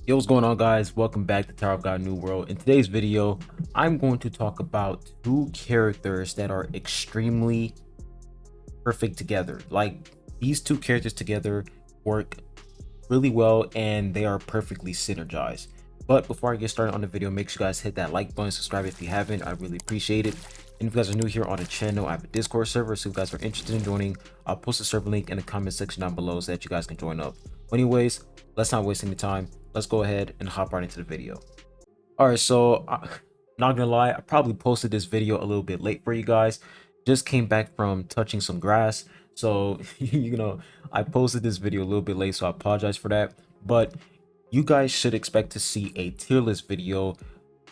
Yo, what's going on, guys? Welcome back to Tower of God New World. In today's video, I'm going to talk about two characters that are extremely perfect together. Like, these two characters together work really well and they are perfectly synergized. But before I get started on the video, make sure you guys hit that like button, subscribe if you haven't. I really appreciate it. And if you guys are new here on the channel, I have a Discord server, so if you guys are interested in joining, I'll post a server link in the comment section down below so that you guys can join up. Anyways, let's not waste any time. Let's go ahead and hop right into the video. All right, so not gonna lie, I probably posted this video a little bit late for you guys. Just came back from touching some grass, so I posted this video a little bit late, so I apologize for that. But you guys should expect to see a tier list video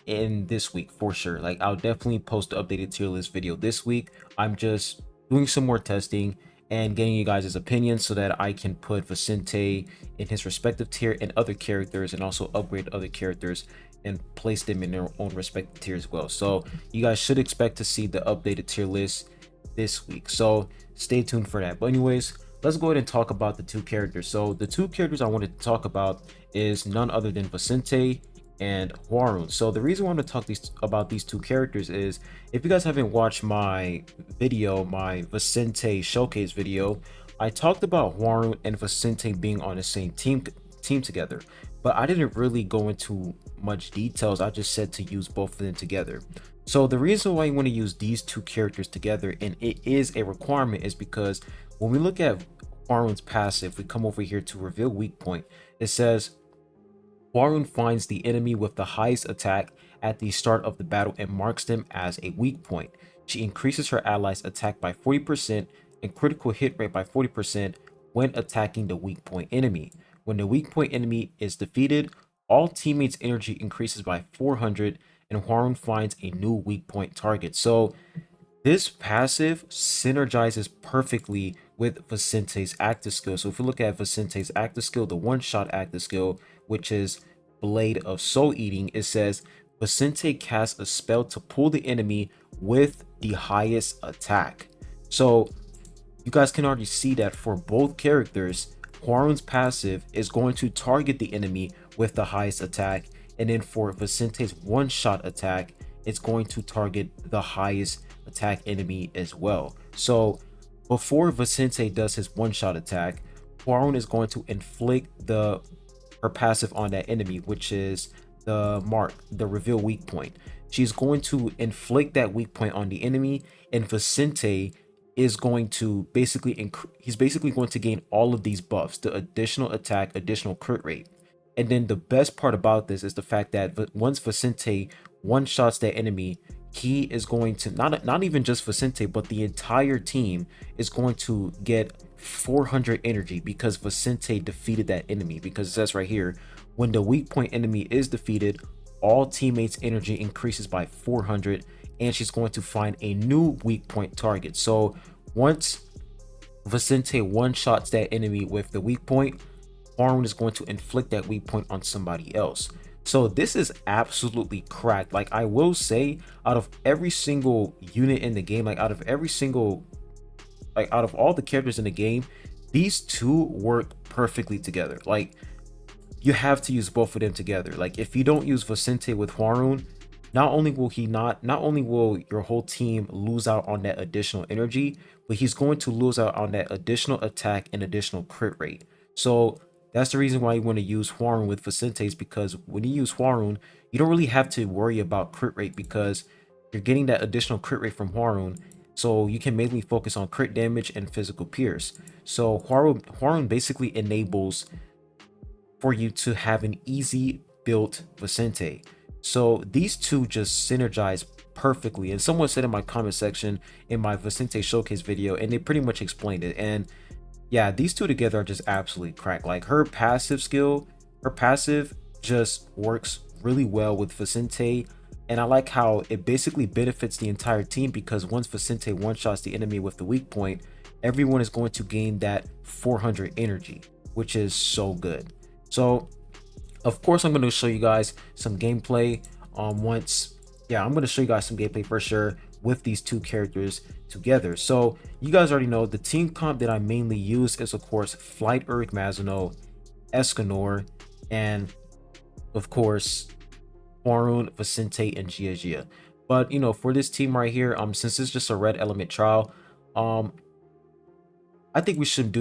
in this week for sure. Like, I'll definitely post the updated tier list video this week. I'm just doing some more testing and getting you guys' opinions so that I can put Vicente in his respective tier and other characters, and also upgrade other characters and place them in their own respective tier as well. So you guys should expect to see the updated tier list this week, so stay tuned for that. But anyways, let's go ahead and talk about the two characters. So the two characters I wanted to talk about is none other than Vicente and Waron. So the reason I want to talk about these two characters is, if you guys haven't watched my video, my Vicente showcase video, I talked about Waron and Vicente being on the same team together, but I didn't really go into much details. I just said to use both of them together. So the reason why you want to use these two characters together, and it is a requirement, is because when we look at Waron's passive, we come over here to reveal weak point. It says Waron finds the enemy with the highest attack at the start of the battle and marks them as a weak point. She increases her allies' attack by 40% and critical hit rate by 40% when attacking the weak point enemy. When the weak point enemy is defeated, all teammates' energy increases by 400 and Waron finds a new weak point target. So this passive synergizes perfectly with Vicente's active skill. So if you look at Vicente's active skill, the one-shot active skill, which is Blade of Soul Eating, it says Vicente casts a spell to pull the enemy with the highest attack. So you guys can already see that for both characters, Waron's passive is going to target the enemy with the highest attack, and then for Vicente's one-shot attack, it's going to target the highest attack enemy as well. So before Vicente does his one-shot attack, Waron is going to inflict her passive on that enemy, which is the reveal weak point. She's going to inflict that weak point on the enemy, and Vicente is going to he's basically going to gain all of these buffs: the additional attack, additional crit rate. And then the best part about this is the fact that once Vicente one shots that enemy, he is going to not even just Vicente, but the entire team is going to get 400 energy because Vicente defeated that enemy. Because it says right here, when the weak point enemy is defeated, all teammates' energy increases by 400, and she's going to find a new weak point target. So once Vicente one shots that enemy with the weak point, Waron is going to inflict that weak point on somebody else. So this is absolutely cracked. Like, I will say, out of every single unit in the game, like out of all the characters in the game, these two work perfectly together. Like, you have to use both of them together. Like, if you don't use Vicente with Waron, not only will your whole team lose out on that additional energy, but he's going to lose out on that additional attack and additional crit rate. So that's the reason why you want to use Waron with Vicente, because when you use Waron, you don't really have to worry about crit rate because you're getting that additional crit rate from Waron. So you can mainly focus on crit damage and physical pierce. So Waron basically enables for you to have an easy built Vicente. So these two just synergize perfectly. And someone said in my comment section in my Vicente showcase video, and they pretty much explained it. And yeah, these two together are just absolutely cracked. Like, her passive just works really well with Vicente. And I like how it basically benefits the entire team, because once Vicente one-shots the enemy with the weak point, everyone is going to gain that 400 energy, which is so good. So of course I'm going to show you guys some gameplay I'm going to show you guys some gameplay for sure with these two characters together. So you guys already know the team comp that I mainly use is, of course, Flight Mazino, Escanor, and of course, Waron, Vicente, and Gia. But you know, for this team right here, since it's just a red element trial, um, I think we should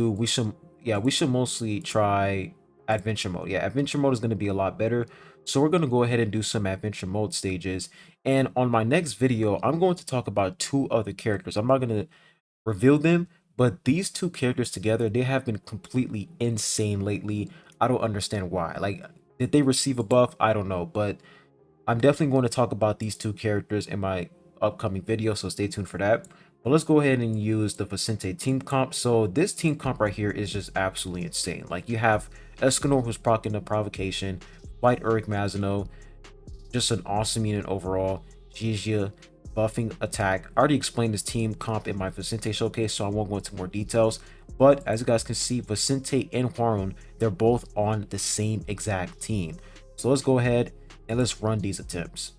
mostly try adventure mode. Yeah, adventure mode is going to be a lot better. So we're going to go ahead and do some adventure mode stages. And on my next video, I'm going to talk about two other characters. I'm not going to reveal them, but these two characters together, they have been completely insane lately. I don't understand why. Like, did they receive a buff? I don't know, but I'm definitely going to talk about these two characters in my upcoming video, so stay tuned for that. But let's go ahead and use the Vicente team comp. So this team comp right here is just absolutely insane. Like, you have Escanor, who's proccing the provocation, Flight Eric Mazino, just an awesome unit overall. Gigi buffing attack. I already explained this team comp in my Vicente showcase, so I won't go into more details. But as you guys can see, Vicente and Waron, they're both on the same exact team. So let's go ahead and let's run these attempts.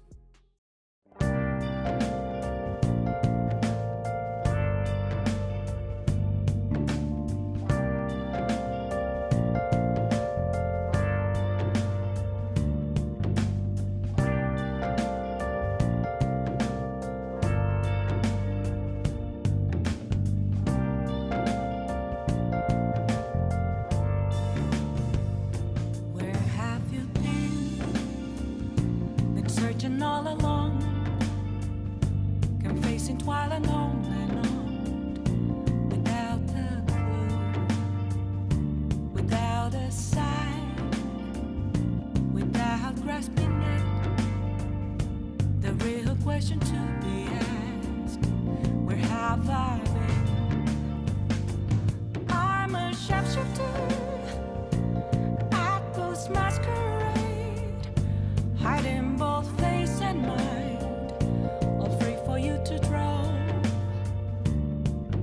All along, confessing while alone and on, without a clue, without a sign, without grasping it. The real question to be asked: where have I been? I'm a sharpshooter at Ghost Masquerade, hiding both face and mind, all free for you to draw.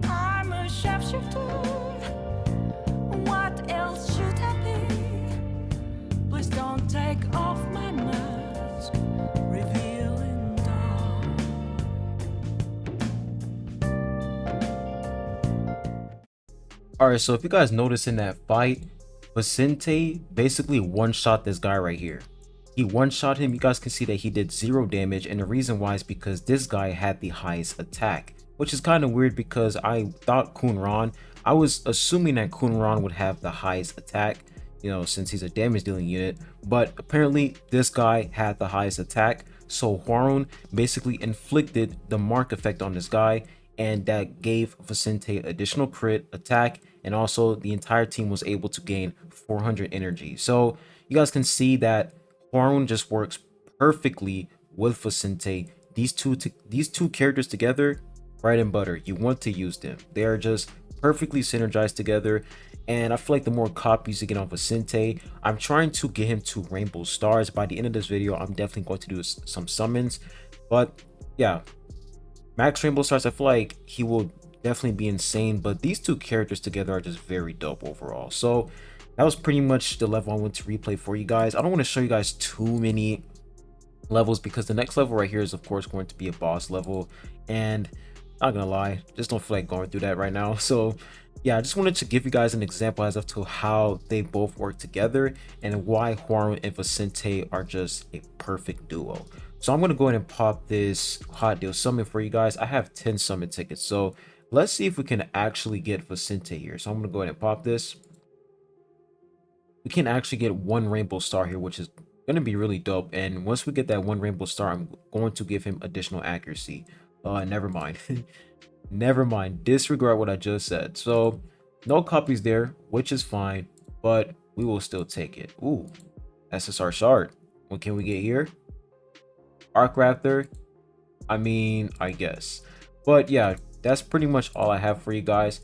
I'm a sharpshooter, what else should I be? Please don't take off my mask, revealing dark. Alright, so if you guys notice in that fight, Vicente basically one-shot this guy right here. He one-shot him. You guys can see that he did 0 damage, and the reason why is because this guy had the highest attack, which is kind of weird because I thought I was assuming that Kunran would have the highest attack, you know, since he's a damage dealing unit, but apparently this guy had the highest attack. So Waron basically inflicted the mark effect on this guy, and that gave Vicente additional crit attack, and also the entire team was able to gain 400 energy. So you guys can see that Waron just works perfectly with Vicente. These two characters together, bread and butter. You want to use them. They are just perfectly synergized together. And I feel like the more copies you get on Vicente, I'm trying to get him to Rainbow Stars. By the end of this video, I'm definitely going to do some summons. But yeah, Max Rainbow Stars, I feel like he will definitely be insane. But these two characters together are just very dope overall. So that was pretty much the level I want to replay for you guys. I don't want to show you guys too many levels because the next level right here is of course going to be a boss level, and not gonna lie, just don't feel like going through that right now. So yeah, I just wanted to give you guys an example as to how they both work together and why Waron and Vicente are just a perfect duo. So I'm gonna go ahead and pop this hot deal summon for you guys. I have 10 summon tickets, so let's see if we can actually get Vicente here. So I'm gonna go ahead and pop this. We can actually get 1 rainbow star here, which is going to be really dope. And once we get that 1 rainbow star, I'm going to give him additional accuracy. Never mind. Never mind. Disregard what I just said. So no copies there, which is fine, but we will still take it. Ooh, SSR shard. What can we get here? Arc Raptor. I mean, I guess. But yeah, that's pretty much all I have for you guys.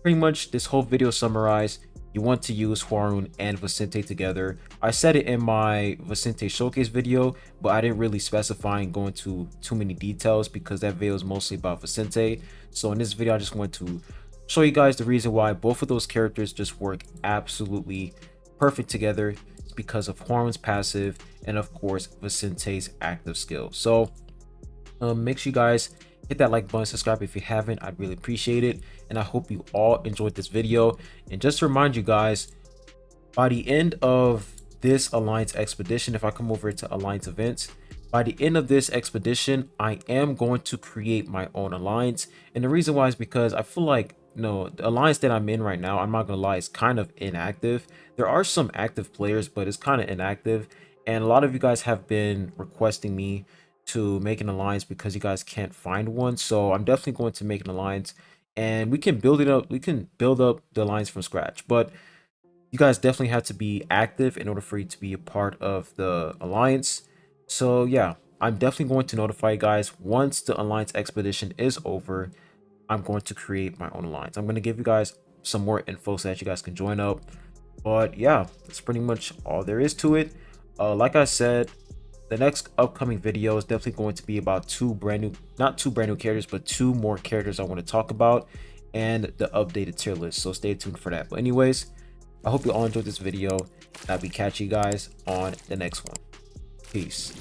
Pretty much this whole video summarized. You want to use Waron and Vicente together. I said it in my Vicente showcase video, but I didn't really specify and go into too many details because that video is mostly about Vicente. So in this video, I just want to show you guys the reason why both of those characters just work absolutely perfect together. It's because of Waron's passive and of course Vicente's active skill. So make sure you guys hit that like button, subscribe if you haven't. I'd really appreciate it, and I hope you all enjoyed this video. And just to remind you guys, by the end of this Alliance expedition, if I come over to Alliance events, by the end of this expedition, I am going to create my own alliance. And the reason why is because I feel like, the alliance that I'm in right now, I'm not gonna lie, is kind of inactive. There are some active players, but it's kind of inactive. And a lot of you guys have been requesting me to make an alliance because you guys can't find one. So I'm definitely going to make an alliance, and we can build it up. We can build up the alliance from scratch, but you guys definitely have to be active in order for you to be a part of the alliance. So yeah, I'm definitely going to notify you guys once the alliance expedition is over. I'm going to create my own alliance. I'm going to give you guys some more info so that you guys can join up. But yeah, that's pretty much all there is to it. Like I said, the next upcoming video is definitely going to be about not two brand new characters, but two more characters I want to talk about, and the updated tier list. So stay tuned for that. But anyways, I hope you all enjoyed this video, and I'll be catching you guys on the next one. Peace.